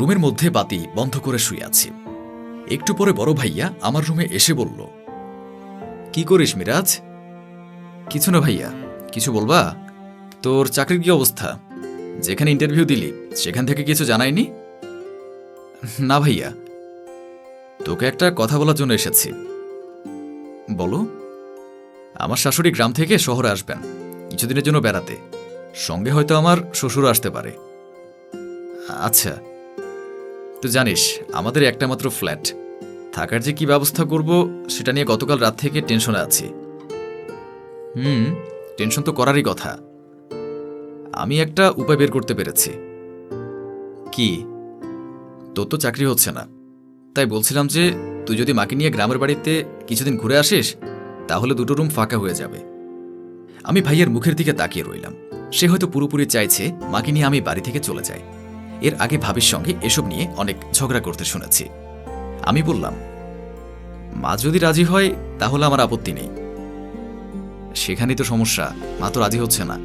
রুমের মধ্যে বাতি বন্ধ করে শুয়ে আছি। একটু পরে বড় ভাইয়া আমার রুমে এসে বলল, কি করিস মিরাজ? কিছু না ভাইয়া। কিছু বলবা? তোর চাকরির কি অবস্থা? যেখানে ইন্টারভিউ দিলি সেখান থেকে কিছু জানায়নি? না ভাইয়া। তোকে একটা কথা বলার জন্য এসেছি। বলো। আমার শাশুড়ি গ্রাম থেকে শহরে আসবেন কিছুদিনের জন্য বেড়াতে। সঙ্গে হয়তো আমার শ্বশুর আসতে পারে। আচ্ছা। তুই জানিস আমাদের একটা মাত্র ফ্ল্যাট, থাকার যে কি ব্যবস্থা করব সেটা নিয়ে গতকাল রাত থেকে টেনশনে আছি। টেনশন তো করারই কথা। আমি একটা উপায় বের করতে পেরেছি। কি? তোর তো চাকরি হচ্ছে না, তাই বলছিলাম যে তুই যদি মাকে নিয়ে গ্রামের বাড়িতে কিছুদিন ঘুরে আসিস তাহলে দুটো রুম ফাঁকা হয়ে যাবে। আমি ভাইয়ের মুখের দিকে তাকিয়ে রইলাম। সে হয়তো পুরোপুরি চাইছে মাকে নিয়ে আমি বাড়ি থেকে চলে যাই। এর আগে ভাবির সঙ্গে এসব নিয়ে অনেক ঝগড়া করতে শুনেছি। আমি বললাম, মা যদি রাজি হয় তাহলে আমার আপত্তি নেই। সেখানেই তো সমস্যা, মা তো রাজি হচ্ছে না।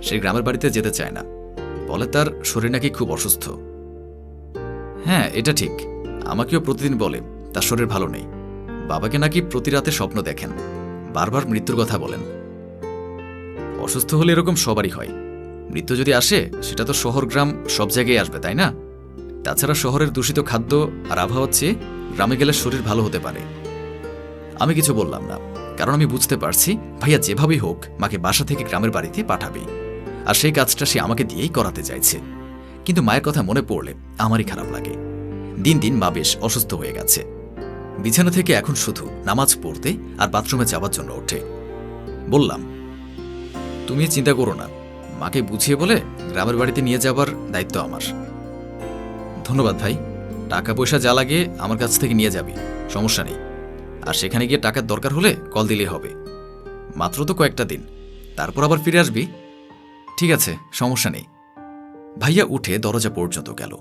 সে গ্রামের বাড়িতে যেতে চায় না, বলে তার শরীর নাকি খুব অসুস্থ। হ্যাঁ, এটা ঠিক। আমাকেও প্রতিদিন বলে তার শরীর ভালো নেই। বাবাকে নাকি প্রতি রাতে স্বপ্ন দেখেন, বারবার মৃত্যুর কথা বলেন। অসুস্থ হলে এরকম সবারই হয়। মৃত্যু যদি আসে সেটা তো শহর গ্রাম সব জায়গায় আসবে, তাই না? তাছাড়া শহরের দূষিত খাদ্য আর আবহাওয়ার চেয়ে গ্রামে গেলে শরীর ভালো হতে পারে। আমি কিছু বললাম না, কারণ আমি বুঝতে পারছি ভাইয়া যেভাবেই হোক মাকে বাসা থেকে গ্রামের বাড়িতে পাঠাবে, আর সেই কাজটা সে আমাকে দিয়েই করাতে চাইছে। কিন্তু মায়ের কথা মনে পড়লে আমারই খারাপ লাগে। দিন দিন মা বেশ অসুস্থ হয়ে গেছে। বিছানা থেকে এখন শুধু নামাজ পড়তে আর বাথরুমে যাওয়ার জন্য ওঠে। বললাম, তুমি চিন্তা করো না, মাকে বুঝিয়ে বলে গ্রামের বাড়িতে নিয়ে যাবার দায়িত্ব আমার। ধন্যবাদ ভাই। টাকা পয়সা যা লাগে আমার কাছ থেকে নিয়ে যাবি, সমস্যা নেই। আর সেখানে গিয়ে টাকার দরকার হলে কল দিলেই হবে। মাত্র তো কয়েকটা দিন, তারপর আবার ফিরে আসবি। ঠিক আছে, সমস্যা নেই। ভাইয়া উঠে দরজা পর্যন্ত গেল।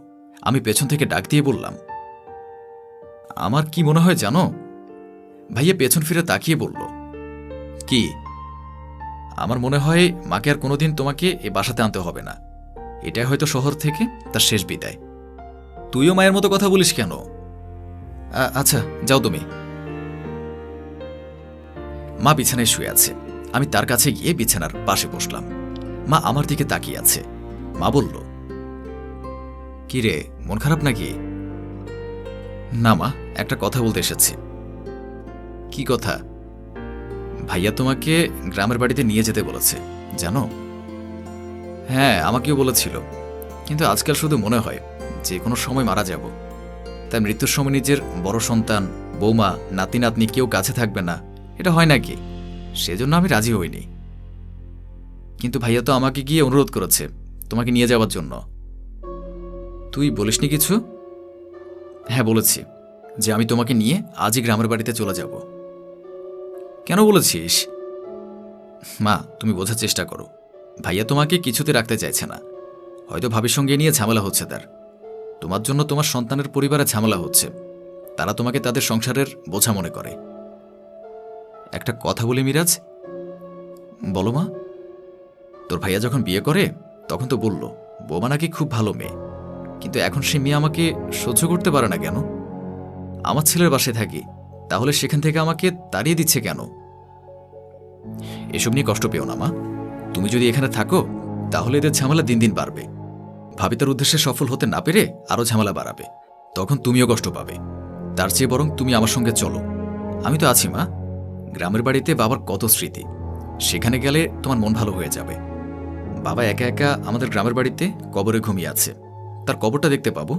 আমি পেছন থেকে ডাক দিয়ে বললাম, আমার কি মনে হয় জানো? ভাইয়া পেছন ফিরে তাকিয়ে বলল, কি? আমার মনে হয় মাকে আর কোনোদিন তোমাকে এ বাসাতে আনতে হবে না। এটাই হয়তো শহর থেকে তার শেষ বিদায়। তুইও মায়ের মতো কথা বলিস কেন? আচ্ছা, যাও তুমি। মা বিছানায় শুয়ে আছে। আমি তার কাছে গিয়ে বিছানার পাশে বসলাম। মা আমার দিকে তাকিয়ে আছে। মা বলল, কি রে, মন খারাপ নাকি? না মা, একটা কথা বলতে এসেছি। কি কথা? ভাইয়া তোমাকে গ্রামের বাড়িতে নিয়ে যেতে বলেছে, জানো? হ্যাঁ, আমাকেও বলেছিল, কিন্তু আজকাল শুধু মনে হয় যে কোনো সময় মারা যাব। তাই মৃত্যুর সময় নিজের বড় সন্তান, বৌমা, নাতি নাতনি কেউ কাছে থাকবে না, এটা হয় নাকি? সেজন্য আমি রাজি হইনি। কিন্তু ভাইয়া তো আমাকে গিয়ে অনুরোধ করেছে তোমাকে নিয়ে যাওয়ার জন্য। তুই বলিসনি কিছু? হ্যাঁ, বলেছি যে আমি তোমাকে নিয়ে আজই গ্রামের বাড়িতে চলে যাব। কেন বলেছিস? মা, তুমি বোঝার চেষ্টা করো। ভাইয়া তোমাকে কিছুতে রাখতে চাইছে না। হয়তো ভাবির সঙ্গে নিয়ে ঝামেলা হচ্ছে তার। তোমার জন্য তোমার সন্তানের পরিবারে ঝামেলা হচ্ছে। তারা তোমাকে তাদের সংসারের বোঝা মনে করে। একটা কথা বলি মিরাজ। বলো মা। তোর ভাইয়া যখন বিয়ে করে তখন তো বলল বৌমা নাকি খুব ভালো মেয়ে, কিন্তু এখন সে মেয়ে আমাকে সহ্য করতে পারে না কেন? আমার ছেলের বাসায় থাকি, তাহলে সেখান থেকে আমাকে তাড়িয়ে দিচ্ছে কেন? এসব নিয়ে কষ্ট পেও না মা। তুমি যদি এখানে থাকো তাহলে এদের ঝামেলা দিন দিন বাড়বে। ভাবি তার উদ্দেশ্যে সফল হতে না পেরে আরো ঝামেলা বাড়াবে, তখন তুমিও কষ্ট পাবে। তার চেয়ে বরং তুমি আমার সঙ্গে চলো। আমি তো আছি মা। গ্রামের বাড়িতে বাবার কত স্মৃতি, সেখানে গেলে তোমার মন ভালো হয়ে যাবে। বাবা একা একা আমাদের গ্রামের বাড়িতে কবরে ঘুমিয়ে আছে, তার কবরটা দেখতে পাবো।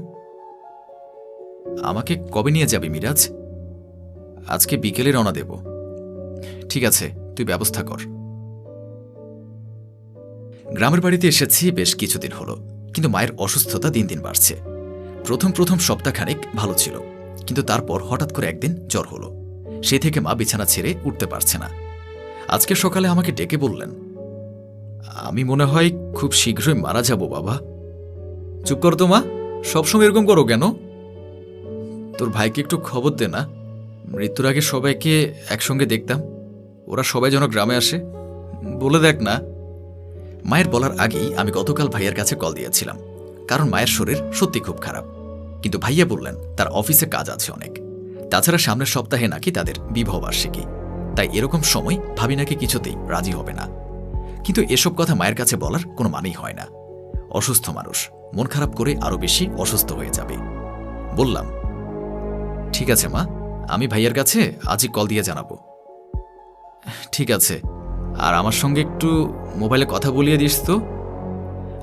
আমাকে কবে নিয়ে যাবি মিরাজ? আজকে বিকেলে রওনা দেব। ঠিক আছে, তুই ব্যবস্থা কর। গ্রামের বাড়িতে এসেছি বেশ কিছুদিন হলো, কিন্তু মায়ের অসুস্থতা দিন দিন বাড়ছে। প্রথম প্রথম সপ্তাহখানেক ভালো ছিল, কিন্তু তারপর হঠাৎ করে একদিন জ্বর হলো। সেই থেকে মা বিছানা ছেড়ে উঠতে পারছে না। আজকে সকালে আমাকে ডেকে বললেন, আমি মনে হয় খুব শীঘ্রই মারা যাব বাবা। চুপ কর তো মা, সবসময় এরকম করো কেন? তোর ভাইকে একটু খবর দে না। মৃত্যুর আগে সবাইকে একসঙ্গে দেখতাম, ওরা সবাই যেন গ্রামে আসে, বলে দেখ না। মায়ের বলার আগেই আমি গতকাল ভাইয়ের কাছে কল দিয়েছিলাম, কারণ মায়ের শরীর সত্যি খুব খারাপ। কিন্তু ভাইয়া বললেন তার অফিসে কাজ আছে অনেক, তাছাড়া সামনের সপ্তাহে নাকি তাদের বিবাহবার্ষিকী, তাই এরকম সময় ভাবি নাকি কিছুতেই রাজি হবে না। কিন্তু এসব কথা মায়ের কাছে বলার কোনো মানেই হয় না। অসুস্থ মানুষ মন খারাপ করে আরো বেশি অসুস্থ হয়ে যাবে। বললাম, ঠিক আছে মা, আমি ভাইয়ার কাছে আজই কল দিয়ে জানাবো। ঠিক আছে, আর আমার সঙ্গে একটু মোবাইলে কথা বলিয়ে দিস তো।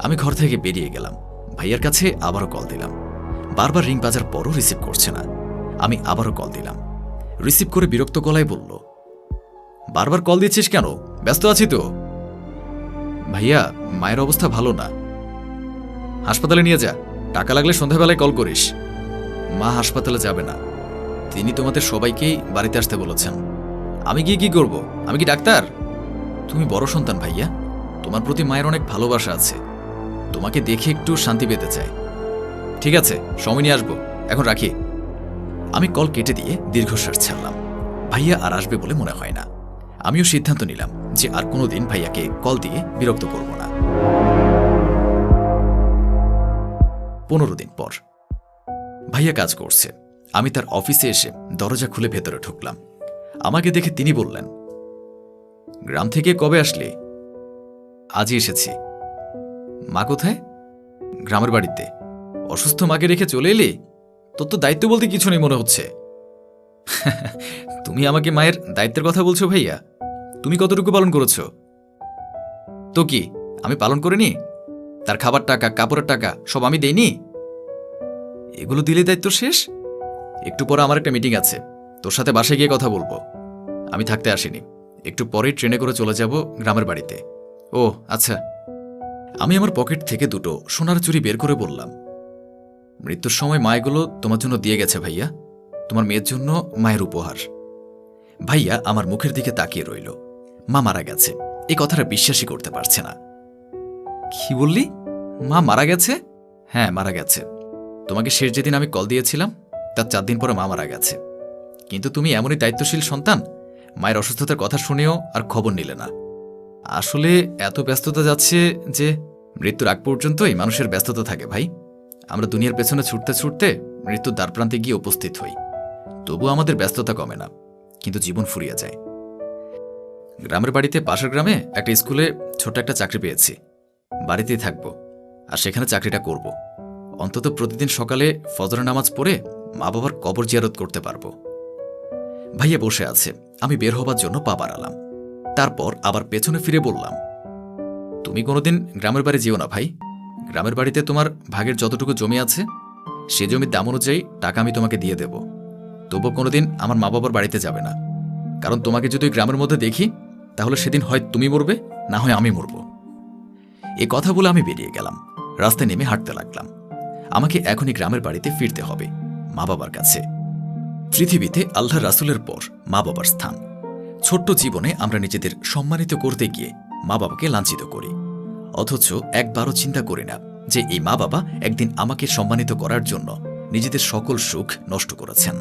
আমি ঘর থেকে বেরিয়ে গেলাম। ভাইয়ার কাছে আবারও কল দিলাম। বারবার রিং বাজার পরও রিসিভ করছে না। আমি আবারও কল দিলাম। রিসিভ করে বিরক্ত গলায় বলল, বারবার কল দিচ্ছিস কেন? ব্যস্ত আছি তো। ভাইয়া, মায়ের অবস্থা ভালো না, হাসপাতালে নিয়ে যা, টাকা লাগলে সন্ধ্যাবেলায় কল করিস। মা হাসপাতালে যাবে না, তিনি তোমাদের সবাইকেই বাড়িতে আসতে বলেছেন। আমি গিয়ে কি করব? আমি কি ডাক্তার? তুমি বড় সন্তান ভাইয়া, তোমার প্রতি মায়ের অনেক ভালোবাসা আছে, তোমাকে দেখে একটু শান্তি পেতে চায়। ঠিক আছে, সময় নিয়ে আসবো, এখন রাখি। আমি কল কেটে দিয়ে দীর্ঘশ্বাস ছাড়লাম। ভাইয়া আর আসবে বলে মনে হয় না। আমিও সিদ্ধান্ত নিলাম যে আর কোনোদিন ভাইয়াকে কল দিয়ে বিরক্ত করব না। 15 দিন পর ভাইয়া কাজ করছে। আমি তার অফিসে এসে দরজা খুলে ভেতরে ঢুকলাম। আমাকে দেখে তিনি বললেন, গ্রাম থেকে কবে আসলে? আজই এসেছি। মা কোথায়? গ্রামের বাড়িতে। অসুস্থ মাকে রেখে চলে এলি? তোর তো দায়িত্ব বলতে কিছু নেই মনে হচ্ছে। তুমি আমাকে মায়ের দায়িত্বের কথা বলছো ভাইয়া? তুমি কতটুকু পালন করেছ? তো কি আমি পালন করিনি? তার খাবার টাকা, কাপড়ের টাকা সব আমি দেইনি? এগুলো দিলে দায়িত্ব শেষ? একটু পরে আমার একটা মিটিং আছে, তোর সাথে বাসায় গিয়ে কথা বলবো। আমি থাকতে আসিনি, একটু পরেই ট্রেনে করে চলে যাব গ্রামের বাড়িতে। ও আচ্ছা। আমি আমার পকেট থেকে দুটো সোনার চুড়ি বের করে বললাম, মৃত্যুর সময় মা এগুলো তোমার জন্য দিয়ে গেছে ভাইয়া, তোমার মেয়ের জন্য মায়ের উপহার। ভাইয়া আমার মুখের দিকে তাকিয়ে রইল। মা মারা গেছে, এই কথাটা বিশ্বাসই করতে পারছে না। কি বললি? মা মারা গেছে? হ্যাঁ, মারা গেছে। তোমাকে শেষ যেদিন আমি কল দিয়েছিলাম তার 4 দিন পরে মা মারা গেছে। কিন্তু তুমি এমনই দায়িত্বশীল সন্তান, মায়ের অসুস্থতার কথা শুনেও আর খবর নিলে না। আসলে এত ব্যস্ততা যাচ্ছে যে মৃত্যুর আগ পর্যন্তই মানুষের ব্যস্ততা থাকে ভাই। আমরা দুনিয়ার পেছনে ছুটতে ছুটতে মৃত্যুর দ্বারপ্রান্তে গিয়ে উপস্থিত হই, তবু আমাদের ব্যস্ততা কমে না, কিন্তু জীবন ফুরিয়ে যায়। গ্রামের বাড়িতে পাশের গ্রামে একটা স্কুলে ছোট একটা চাকরি পেয়েছি। বাড়িতেই থাকবো আর সেখানে চাকরিটা করব। অন্তত প্রতিদিন সকালে ফজরের নামাজ পড়ে মা বাবার কবর জিয়ারত করতে পারবো। ভাইয়া বসে আছে, আমি বের হবার জন্য পা বাড়ালাম। তারপর আবার পেছনে ফিরে বললাম, তুমি কোনোদিন গ্রামের বাড়ি যেও না ভাই। গ্রামের বাড়িতে তোমার ভাগের যতটুকু জমি আছে সে জমির দাম অনুযায়ী টাকা আমি তোমাকে দিয়ে দেব। তবু কোনোদিন আমার মা বাবার বাড়িতে যাবে না, কারণ তোমাকে যদি গ্রামের মধ্যে দেখি তাহলে সেদিন হয় তুমি মরবে, না হয় আমি মরব। এ কথা বলে আমি বেরিয়ে গেলাম। রাস্তায় নেমে হাঁটতে লাগলাম। আমাকে এখনই গ্রামের বাড়িতে ফিরতে হবে, মা বাবার কাছে। পৃথিবীতে আল্লাহ রাসূলের পর মা বাবার স্থান। ছোট্ট জীবনে আমরা নিজেদের সম্মানিত করতে গিয়ে মা বাবাকে লাঞ্ছিত করি, অথচ একবারও চিন্তা করি না যে এই মা বাবা একদিন আমাকে সম্মানিত করার জন্য নিজেদের সকল সুখ নষ্ট করেছেন।